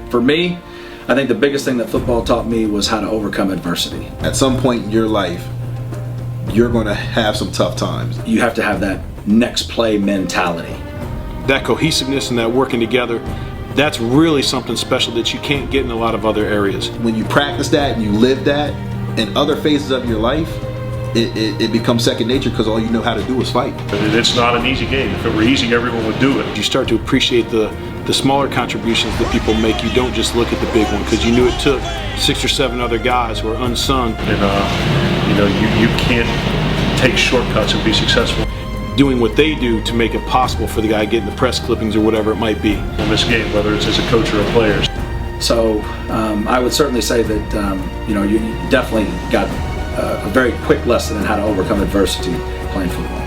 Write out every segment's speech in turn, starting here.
For me, I think the biggest thing that football taught me was how to overcome adversity. At some point in your life, you're going to have some tough times. You have to have that next play mentality. That cohesiveness and that working together, that's really something special that you can't get in a lot of other areas. When you practice that and you live that in other phases of your life, it becomes second nature because all you know how to do is fight. It's not an easy game. If it were easy, everyone would do it. You start to appreciate the smaller contributions that people make. You don't just look at the big one because you knew it took 6 or 7 other guys who are unsung. And you can't take shortcuts and be successful. Doing what they do to make it possible for the guy getting the press clippings or whatever it might be. In this game, whether it's as a coach or a player. So I would certainly say that you definitely got a very quick lesson in how to overcome adversity playing football.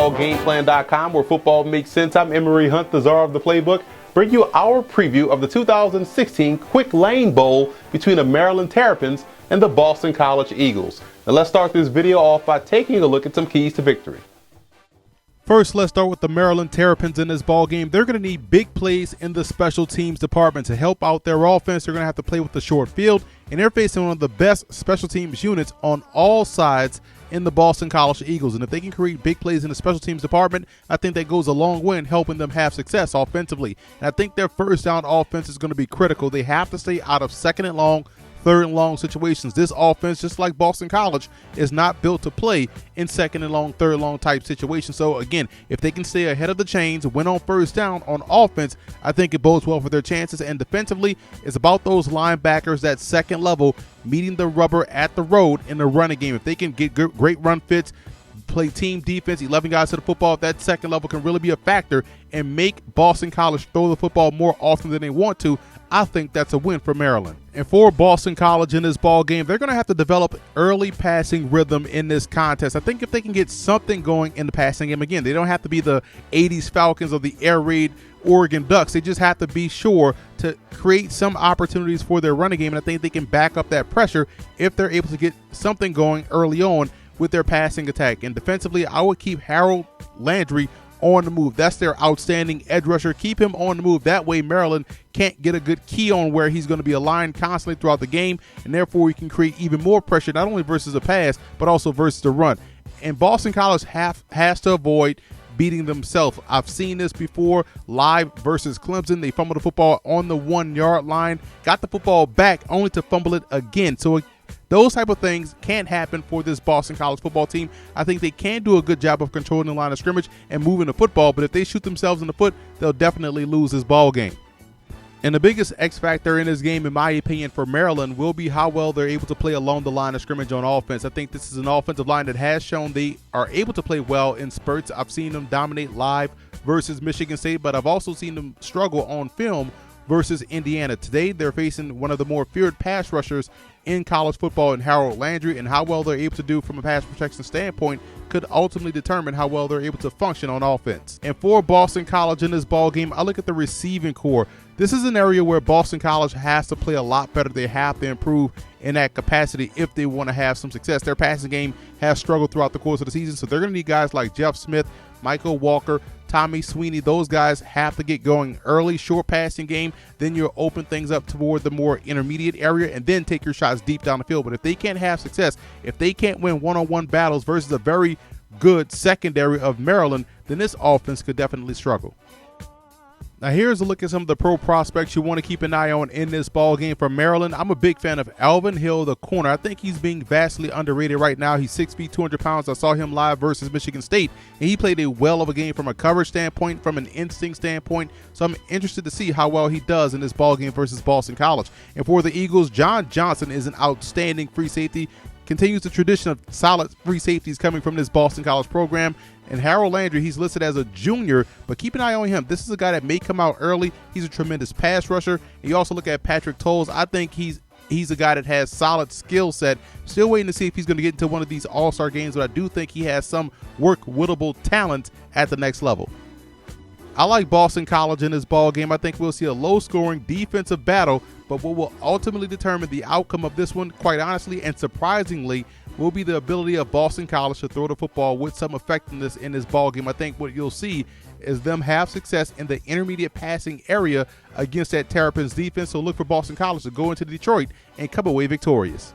Gameplan.com, where football makes sense. I'm Emery Hunt, the czar of the playbook, bring you our preview of the 2016 Quick Lane Bowl between the Maryland Terrapins and the Boston College Eagles. Now let's start this video off by taking a look at some keys to victory. First, let's start with the Maryland Terrapins in this ball game. They're going to need big plays in the special teams department to help out their offense. They're going to have to play with the short field, and they're facing one of the best special teams units on all sides in the Boston College Eagles. And if they can create big plays in the special teams department, I think that goes a long way in helping them have success offensively. And I think their first down offense is going to be critical. They have to stay out of second and long, third and long situations. This offense, just like Boston College, is not built to play in second and long, third and long type situations. So again, if they can stay ahead of the chains, win on first down on offense, I think it bodes well for their chances. And defensively, it's about those linebackers, that second level, meeting the rubber at the road in the running game. If they can get great run fits, play team defense, 11 guys to the football, that second level can really be a factor and make Boston College throw the football more often than they want to. I think that's a win for Maryland. And for Boston College in this ball game, they're going to have to develop early passing rhythm in this contest. I think if they can get something going in the passing game, again, they don't have to be the 80s Falcons or the air raid Oregon Ducks. They just have to be sure to create some opportunities for their running game, and I think they can back up that pressure if they're able to get something going early on with their passing attack. And defensively, I would keep Harold Landry on the move. That's their outstanding edge rusher. Keep him on the move. That way Maryland can't get a good key on where he's going to be aligned constantly throughout the game, and therefore you can create even more pressure, not only versus the pass, but also versus the run. And Boston College has to avoid beating themselves. I've seen this before live versus Clemson. They fumbled the football on the 1-yard line, got the football back only to fumble it again. So those type of things can't happen for this Boston College football team. I think they can do a good job of controlling the line of scrimmage and moving the football, but if they shoot themselves in the foot, they'll definitely lose this ball game. And the biggest X factor in this game, in my opinion, for Maryland will be how well they're able to play along the line of scrimmage on offense. I think this is an offensive line that has shown they are able to play well in spurts. I've seen them dominate live versus Michigan State, but I've also seen them struggle on film versus Indiana. Today, they're facing one of the more feared pass rushers in college football in Harold Landry, and how well they're able to do from a pass protection standpoint could ultimately determine how well they're able to function on offense. And for Boston College in this ball game, I look at the receiving core. This is an area where Boston College has to play a lot better. They have to improve in that capacity if they want to have some success. Their passing game has struggled throughout the course of the season, so they're going to need guys like Jeff Smith, Michael Walker, Tommy Sweeney. Those guys have to get going early, short passing game. Then you'll open things up toward the more intermediate area and then take your shots deep down the field. But if they can't have success, if they can't win one-on-one battles versus a very good secondary of Maryland, then this offense could definitely struggle. Now here's a look at some of the pro prospects you want to keep an eye on in this ball game for Maryland. I'm a big fan of Alvin Hill, the corner. I think he's being vastly underrated right now. He's 6 feet, 200 pounds. I saw him live versus Michigan State, and he played a well of a game from a coverage standpoint, from an instinct standpoint. So I'm interested to see how well he does in this ball game versus Boston College. And for the Eagles, John Johnson is an outstanding free safety. Continues the tradition of solid free safeties coming from this Boston College program. And Harold Landry, he's listed as a junior, but keep an eye on him. This is a guy that may come out early. He's a tremendous pass rusher. And you also look at Patrick Tolles. I think he's He's a guy that has solid skill set. Still waiting to see if he's going to get into one of these all-star games, but I do think he has some work-wittable talent at the next level. I like Boston College in this ball game. I think we'll see a low-scoring defensive battle, but what will ultimately determine the outcome of this one, quite honestly and surprisingly, will be the ability of Boston College to throw the football with some effectiveness in this ball game. I think what you'll see is them have success in the intermediate passing area against that Terrapins defense. So look for Boston College to go into Detroit and come away victorious.